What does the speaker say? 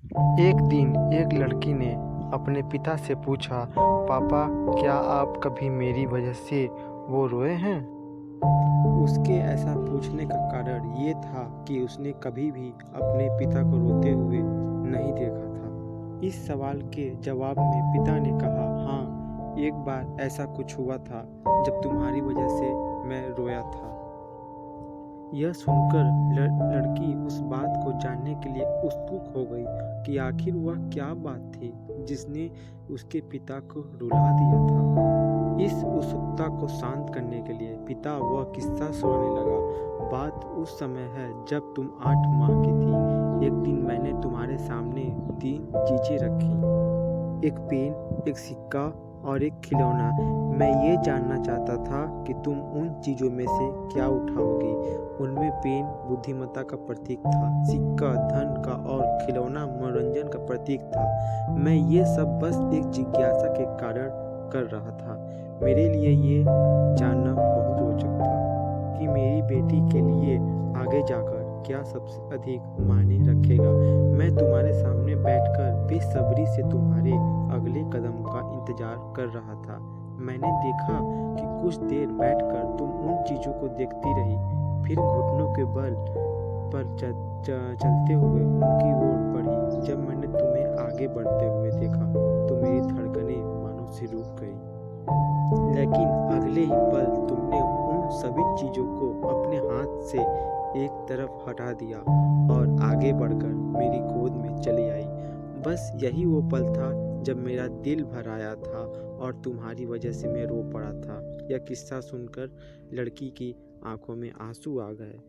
एक दिन एक लड़की ने अपने पिता से पूछा, पापा, क्या आप कभी मेरी वजह से वो रोए हैं? उसके ऐसा पूछने का कारण ये था कि उसने कभी भी अपने पिता को रोते हुए नहीं देखा था। इस सवाल के जवाब में पिता ने कहा, हाँ, एक बार ऐसा कुछ हुआ था जब तुम्हारी वजह से मैं रोया था। यह सुनकर लड़की उस बात को जानने के लिए उत्सुक हो गई कि आखिर वह क्या बात थी जिसने उसके पिता को रुला दिया था। इस उत्सुकता को शांत करने के लिए पिता वह किस्सा सुनाने लगा। बात उस समय है जब तुम 8 माह की थी। एक दिन मैंने तुम्हारे सामने 3 चीजें रखी, एक पेन, एक सिक्का और एक खिलौना। मैं ये जानना चाहता था कि तुम उन चीजों में से क्या उठाओगी। उनमें पेन बुद्धिमत्ता का प्रतीक था, सिक्का धन का और खिलौना मनोरंजन का प्रतीक था। मैं ये सब बस एक जिज्ञासा के कारण कर रहा था। मेरे लिए ये जानना बहुत रोचक था कि मेरी बेटी के लिए आगे जाकर क्या सबसे अधिक मायने रखेगा। मैं तुम्हारे सामने बैठकर बेसब्री से तुम्हारे अगले कदम का इंतजार कर रहा था। मैंने देखा कि कुछ देर बैठकर तुम उन चीजों को देखती रही, फिर घुटनों के बल पर चलते हुए उनकी ओर बढ़ी। जब मैंने तुम्हें आगे बढ़ते हुए देखा तो मेरी धड़कनें मानो से रुक गई। लेकिन अगले ही पल तुमने उन सभी चीजों को अपने हाथ से एक तरफ हटा दिया और आगे बढ़कर मेरी गोद में चली आई। बस यही वो पल था जब मेरा दिल भर आया था और तुम्हारी वजह से मैं रो पड़ा था। यह किस्सा सुनकर लड़की की आंखों में आंसू आ गए।